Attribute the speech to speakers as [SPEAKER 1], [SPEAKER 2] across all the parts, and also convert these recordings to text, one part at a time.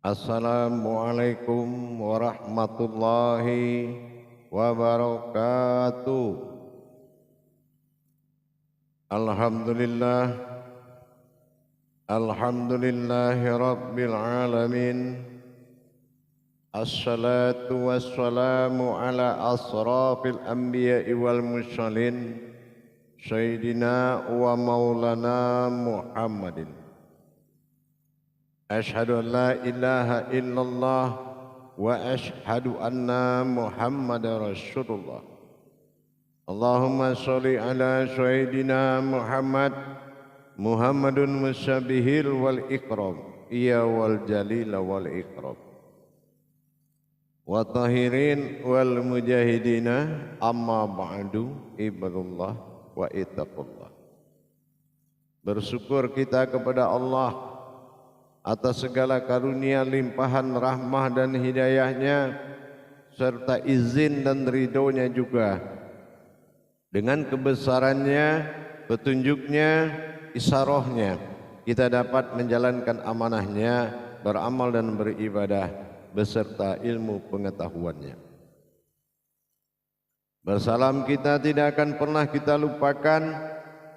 [SPEAKER 1] Assalamualaikum warahmatullahi wabarakatuh. Alhamdulillah, alhamdulillahi rabbil alamin. Assalatu wassalamu ala asrafil anbiya'i wal mursalin Sayyidina wa maulana Muhammadin. Ashhadu an la ilaha illallah wa ashhadu anna Muhammadar Rasulullah. Allahumma sholli ala Sayyidina Muhammadun musabbihil wal ikram, iya wal jalil wal ikram. Wa tahirin wal mujahidina, amma ba'du, ibadullah wa ittaqullah. Bersyukur kita kepada Allah atas segala karunia limpahan rahmah dan hidayahnya serta izin dan ridhonya juga. Dengan kebesarannya, petunjuknya, isarohnya, kita dapat menjalankan amanahnya, beramal dan beribadah beserta ilmu pengetahuannya. Bersalam kita tidak akan pernah kita lupakan.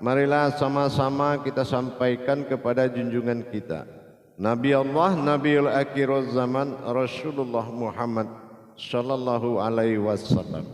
[SPEAKER 1] Marilah sama-sama kita sampaikan kepada junjungan kita, Nabi Allah, Nabiul Akhirul Zaman, Rasulullah Muhammad sallallahu alaihi wasallam.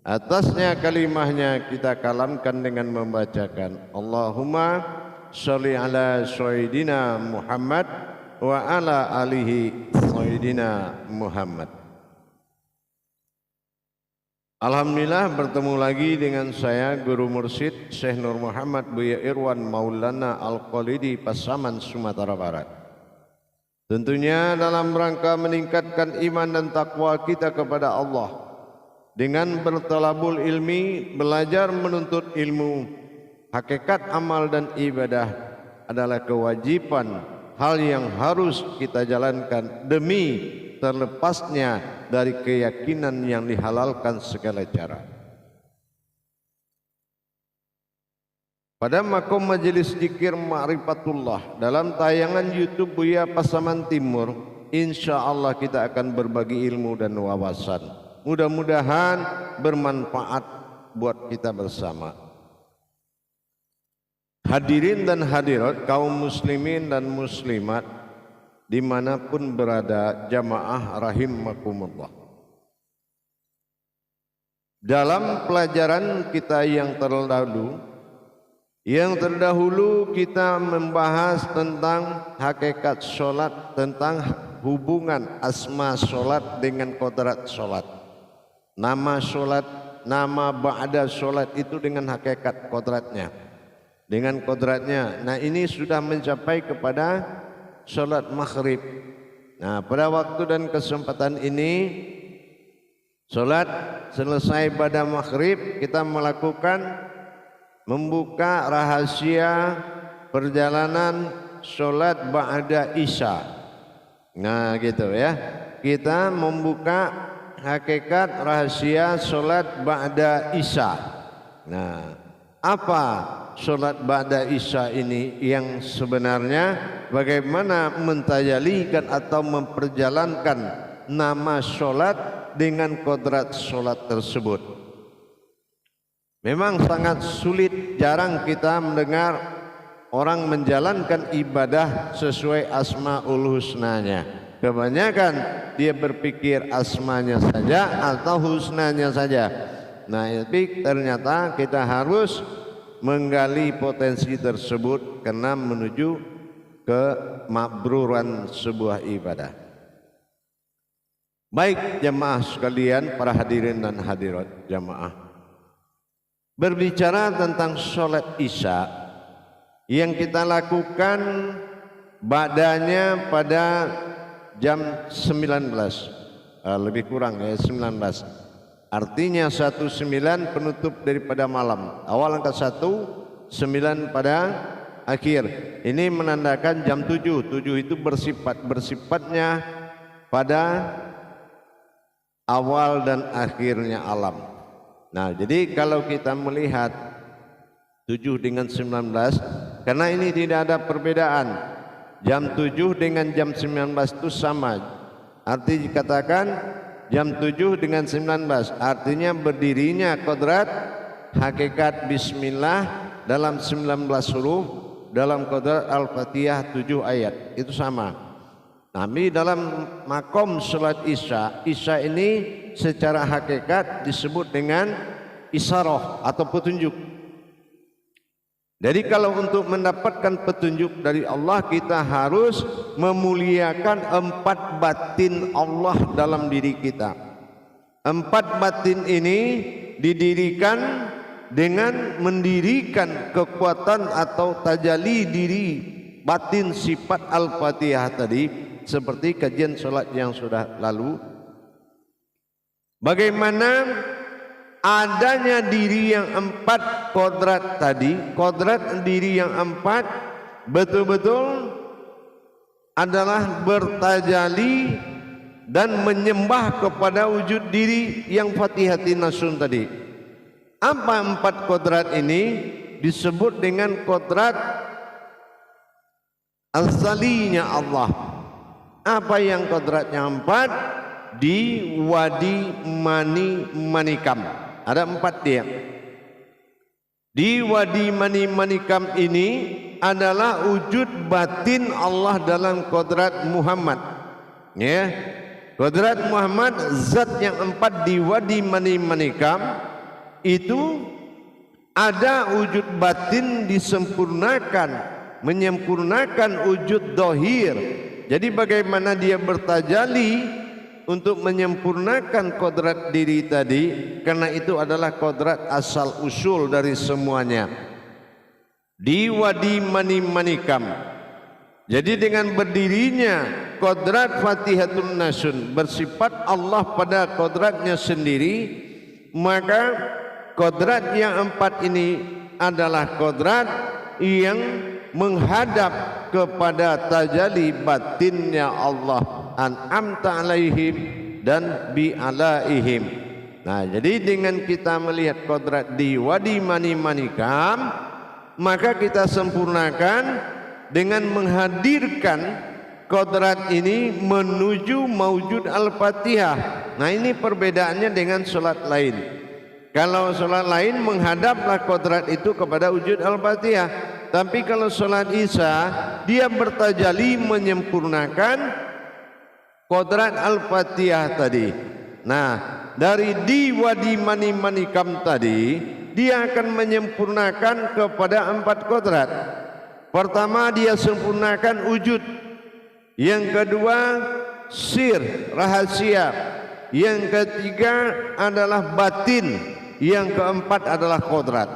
[SPEAKER 1] Atasnya kalimahnya kita kalamkan dengan membacakan Allahumma sholli ala Sayyidina Muhammad wa ala alihi Sayyidina Muhammad. Alhamdulillah bertemu lagi dengan saya Guru Mursyid Syekh Nur Muhammad Buya Irwan Maulana Al-Qalidi Pasaman, Sumatera Barat. Tentunya dalam rangka meningkatkan iman dan takwa kita kepada Allah dengan bertalabul ilmi, belajar menuntut ilmu. Hakikat amal dan ibadah adalah kewajiban, hal yang harus kita jalankan demi terlepasnya dari keyakinan yang dihalalkan segala cara. Pada makom majelis zikir Ma'rifatullah dalam tayangan YouTube Buya Pasaman Timur, insya Allah kita akan berbagi ilmu dan wawasan. Mudah-mudahan bermanfaat buat kita bersama. Hadirin dan hadirat, kaum muslimin dan muslimat dimanapun berada, jamaah rahimakumullah. Dalam pelajaran kita yang terdahulu kita membahas tentang hakikat sholat, tentang hubungan asma sholat dengan kodrat sholat. Nama sholat, nama ba'da sholat itu dengan hakikat kodratnya, dengan kodratnya. Nah, ini sudah mencapai kepada sholat maghrib. Nah, pada waktu dan kesempatan ini sholat selesai pada maghrib, kita membuka rahasia perjalanan sholat ba'da isya. Nah gitu ya, kita membuka hakikat rahasia sholat ba'da isya. Nah, apa sholat ba'da isya ini yang sebenarnya, bagaimana mentajalikan atau memperjalankan nama sholat dengan kodrat sholat tersebut. Memang sangat sulit, jarang kita mendengar orang menjalankan ibadah sesuai asmaul husnanya. Kebanyakan dia berpikir asmanya saja atau husnanya saja. Nah, tapi ternyata kita harus menggali potensi tersebut karena menuju kemakbruran sebuah ibadah. Baik jamaah sekalian, para hadirin dan hadirat jamaah, berbicara tentang sholat isya yang kita lakukan badanya pada jam 19, lebih kurang ya 19, artinya 19 penutup daripada malam, awal angka 1, 9 pada akhir. Ini menandakan jam 7 itu bersifatnya pada awal dan akhirnya alam. Nah, jadi kalau kita melihat 7 dengan 19, karena ini tidak ada perbedaan jam 7 dengan jam 19 itu sama. Arti dikatakan jam 7 dengan 19, artinya berdirinya kodrat hakikat bismillah dalam 19 huruf dalam kodrat Al-Fatihah 7 ayat, itu sama. Tapi dalam makom salat Isya, Isya ini secara hakikat disebut dengan isyarah atau petunjuk. Jadi kalau untuk mendapatkan petunjuk dari Allah, kita harus memuliakan 4 batin Allah dalam diri kita. 4 batin ini didirikan dengan mendirikan kekuatan atau tajalli diri batin sifat Al-Fatihah tadi, seperti kajian sholat yang sudah lalu. Bagaimana adanya diri yang 4 kodrat tadi, kodrat diri yang 4 betul-betul adalah bertajali dan menyembah kepada wujud diri yang Fatihatin Nasun tadi. Apa 4 kodrat ini? Disebut dengan kodrat asalinya Allah. Apa yang kodratnya 4? Di Wadi Mani Manikam. Ada 4 dia. Di Wadi Mani Manikam ini adalah wujud batin Allah dalam kodrat Muhammad. Ya, kodrat Muhammad, zat yang 4 di Wadi Mani Manikam itu ada wujud batin disempurnakan, menyempurnakan wujud dohir. Jadi bagaimana dia bertajali untuk menyempurnakan kodrat diri tadi, karena itu adalah kodrat asal usul dari semuanya di Wadi Mani Manikam. Jadi dengan berdirinya kodrat Fatihatun Nasun bersifat Allah pada kodratnya sendiri, maka kodrat yang 4 ini adalah kodrat yang menghadap kepada tajalli batinnya Allah, an'amta alaihim dan bi alaihim. Nah, jadi dengan kita melihat kodrat di Wadi Mani Manikam, maka kita sempurnakan dengan menghadirkan kodrat ini menuju maujud Al-Fatihah. Nah, ini perbedaannya dengan sholat lain. Kalau sholat lain menghadaplah kodrat itu kepada wujud Al-Fatihah. Tapi kalau sholat Isya, dia bertajali menyempurnakan kodrat Al-Fatihah tadi. Nah, dari di Wadi Mani Manikam tadi, dia akan menyempurnakan kepada 4 kodrat. Pertama, dia sempurnakan wujud. Yang kedua, sir, rahasia. Yang ketiga adalah batin. Yang keempat adalah kodrat.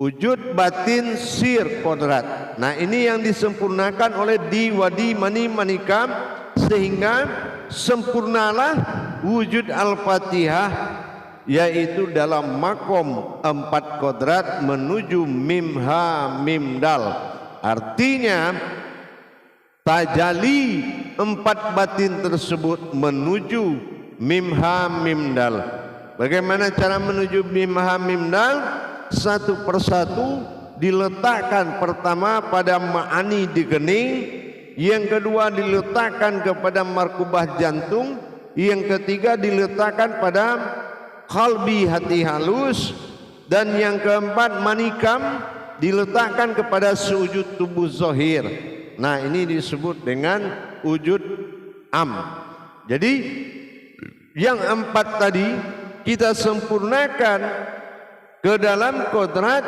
[SPEAKER 1] Wujud, batin, sir, kodrat. Nah, ini yang disempurnakan oleh di Wadi Mani Manikam, sehingga sempurnalah wujud Al-Fatihah, yaitu dalam makom 4 kodrat menuju mim ha mim dal. Artinya tajalli 4 batin tersebut menuju mim ha mim dal. Bagaimana cara menuju mim ha mim dal? Satu persatu diletakkan, pertama pada ma'ani di kening, yang kedua diletakkan kepada markubah jantung, yang ketiga diletakkan pada qalbi, hati halus, dan yang keempat manikam diletakkan kepada sujud tubuh zahir. Nah, ini disebut dengan wujud am. Jadi yang 4 tadi kita sempurnakan ke dalam kodrat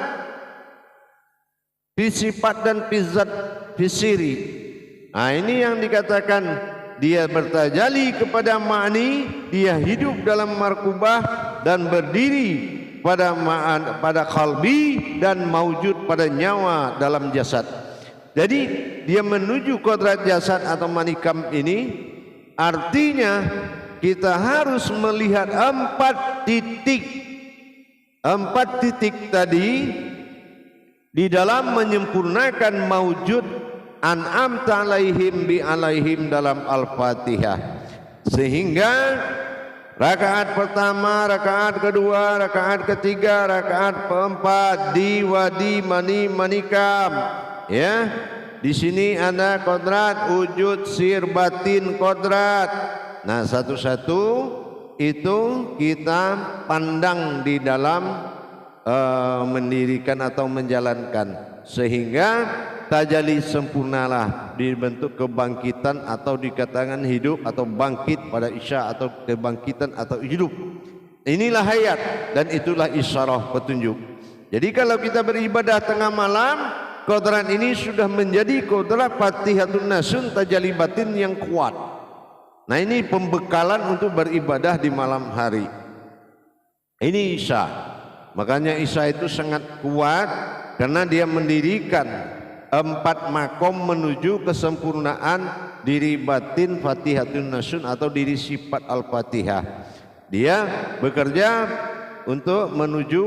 [SPEAKER 1] fisifat dan fizat fisiri. Nah, ini yang dikatakan dia bertajali kepada ma'ani, dia hidup dalam markubah dan berdiri pada qalbi dan maujud pada nyawa dalam jasad. Jadi dia menuju kodrat jasad atau manikam ini, artinya kita harus melihat 4 titik. 4 titik tadi di dalam menyempurnakan maujud an'amta alaihim bi alaihim dalam Al-Fatihah, sehingga rakaat pertama, rakaat kedua, rakaat ketiga, rakaat keempat di Wadi Mani Manikam, ya, Di sini ada kodrat, wujud, sir, batin, kodrat. Nah, satu-satu itu kita pandang di dalam mendirikan atau menjalankan, sehingga tajalli sempurnalah, dibentuk kebangkitan atau dikatakan hidup atau bangkit pada isya atau kebangkitan atau hidup. Inilah hayat dan itulah isyarah, petunjuk. Jadi kalau kita beribadah tengah malam, kodrat ini sudah menjadi kodrat Fatihatun Nasun, tajalli batin yang kuat. Nah, ini pembekalan untuk beribadah di malam hari. Ini isya. Makanya isya itu sangat kuat karena dia mendirikan 4 makom menuju kesempurnaan diri batin Fatihatun Nasun atau diri sifat Al-Fatihah. Dia bekerja untuk menuju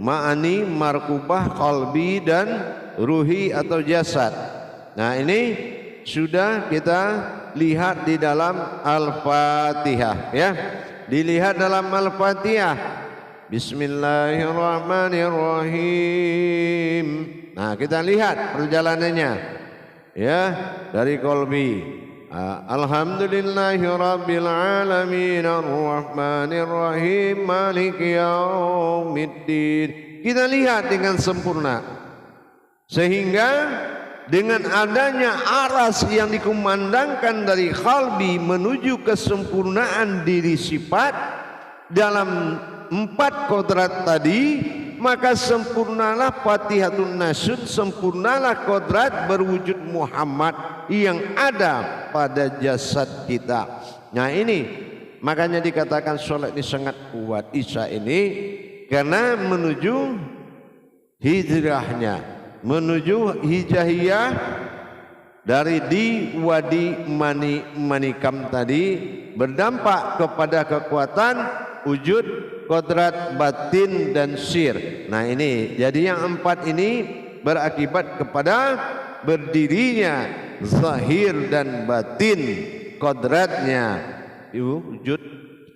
[SPEAKER 1] ma'ani, markubah, qalbi dan ruhi atau jasad. Nah, ini sudah kita lihat di dalam Al-Fatihah, ya. Dilihat dalam Al-Fatihah. Bismillahirrahmanirrahim. Nah, kita lihat perjalanannya, ya, dari qalbi. Alhamdulillahirabbil alamin arrahmanir rahim maliki yaumiddin. Kita lihat dengan sempurna, sehingga dengan adanya aras yang dikumandangkan dari qalbi menuju kesempurnaan diri sifat dalam 4 kodrat tadi, maka sempurnalah Fatihatun Nasun, sempurnalah kodrat berwujud Muhammad yang ada pada jasad kita. Nah, ini makanya dikatakan sholat ini sangat kuat isya ini, karena menuju hijrahnya, menuju hijahiyah dari di wadi manikam tadi, berdampak kepada kekuatan wujud, kodrat, batin dan sir. Nah, ini jadi yang 4 ini berakibat kepada berdirinya zahir dan batin kodratnya, wujud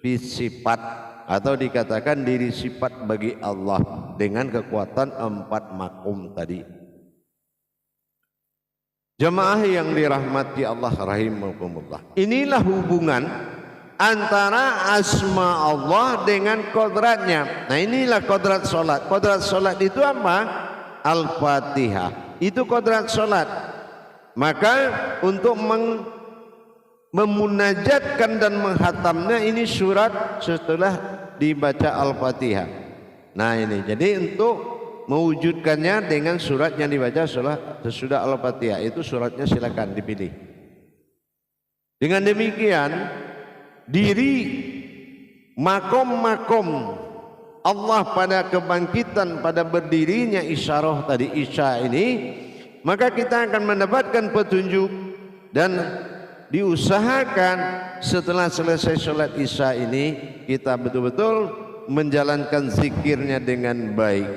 [SPEAKER 1] sifat atau dikatakan diri sifat bagi Allah dengan kekuatan 4 makom tadi. Jemaah yang dirahmati Allah rahimakumullah, inilah hubungan antara asma Allah dengan kodratnya. Nah, inilah kodrat solat. Kodrat solat itu apa? Al-Fatihah. Itu kodrat solat. Maka untuk memunajatkan dan menghatamnya, ini surat setelah dibaca Al-Fatihah. Nah, ini jadi untuk mewujudkannya dengan surat yang dibaca sesudah Al-Fatihah, itu suratnya silakan dipilih. Dengan demikian, diri makom-makom Allah pada kebangkitan, pada berdirinya isyarah tadi, isya ini, maka kita akan mendapatkan petunjuk. Dan diusahakan setelah selesai sholat isya ini kita betul-betul menjalankan zikirnya dengan baik.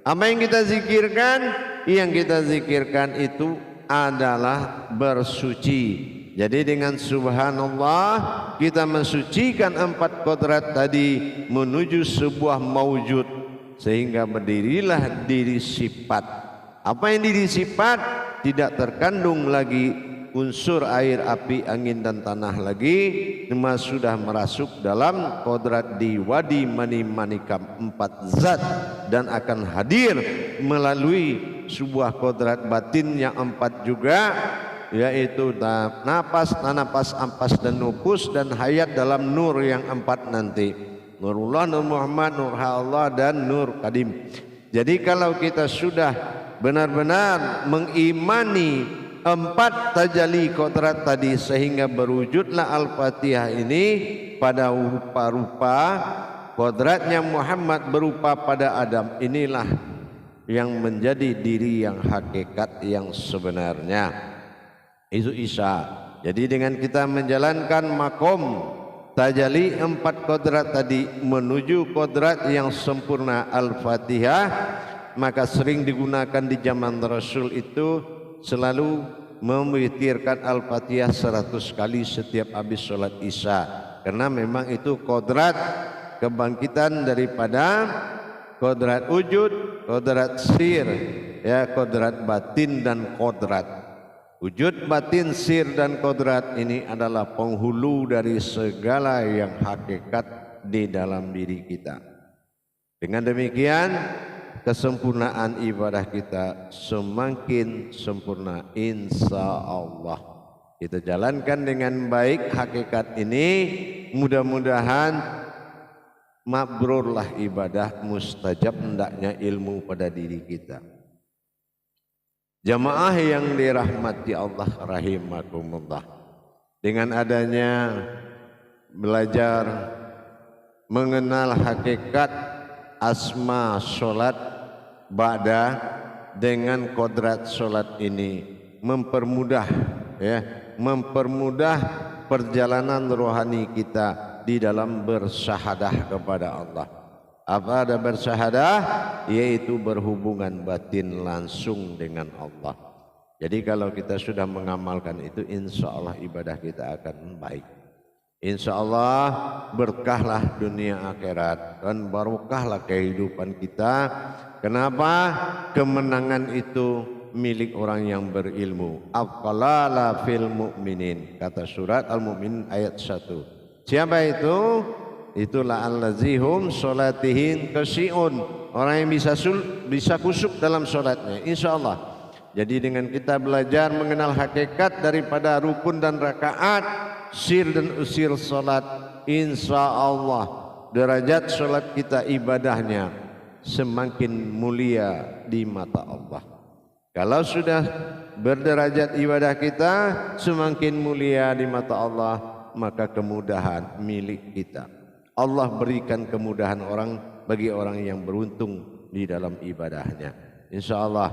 [SPEAKER 1] Apa yang kita zikirkan? Yang kita zikirkan itu adalah bersuci. Jadi dengan subhanallah kita mensucikan 4 kodrat tadi menuju sebuah maujud, sehingga berdirilah diri sifat. Apa yang diri sifat? Tidak terkandung lagi unsur air, api, angin dan tanah lagi, cuma sudah merasuk dalam kodrat di wadi manikam 4 zat, dan akan hadir melalui sebuah kodrat batin yang 4 juga, yaitu napas, tanapas, ampas dan nufus, dan hayat dalam nur yang 4 nanti, Nurullah, Nur Muhammad, Nur Allah dan Nur Qadim. Jadi kalau kita sudah benar-benar mengimani 4 tajalli kodrat tadi, sehingga berwujudlah Al-Fatihah ini pada rupa-rupa kodratnya Muhammad berupa pada Adam, inilah yang menjadi diri yang hakikat yang sebenarnya. Itu isya. Jadi dengan kita menjalankan makom tajalli 4 kodrat tadi menuju kodrat yang sempurna Al-Fatihah, maka sering digunakan di zaman Rasul itu selalu memwitirkan Al-Fatihah 100 kali setiap habis sholat isya, karena memang itu kodrat kebangkitan daripada kodrat wujud, kodrat sir, ya, kodrat batin dan kodrat. Wujud batin sir dan kodrat ini adalah penghulu dari segala yang hakikat di dalam diri kita. Dengan demikian kesempurnaan ibadah kita semakin sempurna insya Allah. Kita jalankan dengan baik hakikat ini, mudah-mudahan mabrurlah ibadah, mustajab hendaknya ilmu pada diri kita. Jamaah yang dirahmati Allah rahimakumullah, dengan adanya belajar mengenal hakikat asma solat ba'da dengan kodrat solat ini mempermudah perjalanan rohani kita di dalam bersyahadah kepada Allah. Apa ada bersyahadah? Yaitu berhubungan batin langsung dengan Allah. Jadi kalau kita sudah mengamalkan itu, insya Allah ibadah kita akan baik. Insya Allah berkahlah dunia akhirat dan barokahlah kehidupan kita. Kenapa? Kemenangan itu milik orang yang berilmu. Aqlala fil mu'minin, kata surat Al-Mu'min ayat 1. Siapa itu? Itulah allazihum sholatihim khashi'un, orang yang bisa kusuk dalam sholatnya, insya Allah. Jadi dengan kita belajar mengenal hakikat daripada rukun dan rakaat, sir dan usir sholat, insya Allah derajat sholat kita, ibadahnya semakin mulia di mata Allah. Kalau sudah berderajat ibadah kita semakin mulia di mata Allah, maka kemudahan milik kita. Allah berikan kemudahan bagi orang yang beruntung di dalam ibadahnya. Insya Allah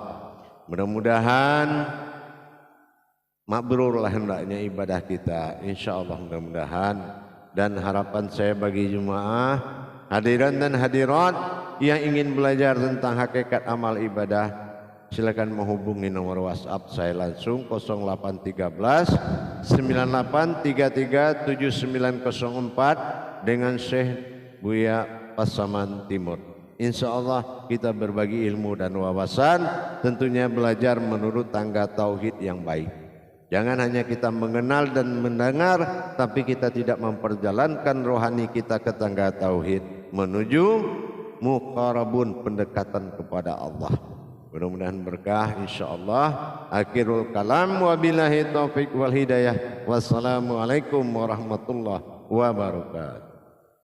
[SPEAKER 1] mudah-mudahan mabrurlah hendaknya ibadah kita. Insya Allah mudah-mudahan. Dan harapan saya bagi jemaah hadiran dan hadirat yang ingin belajar tentang hakikat amal ibadah, silakan menghubungi nomor WhatsApp saya langsung 0813 9833 7904 dengan Syekh Buya Pasaman Timur. Insya Allah kita berbagi ilmu dan wawasan, tentunya belajar menurut tangga tauhid yang baik. Jangan hanya kita mengenal dan mendengar, tapi kita tidak memperjalankan rohani kita ke tangga tauhid menuju muqarabun, pendekatan kepada Allah. Mudah-mudahan berkah insyaallah. Akhirul kalam, wabillahi taufiq wal hidayah. Wassalamualaikum warahmatullahi wabarakatuh.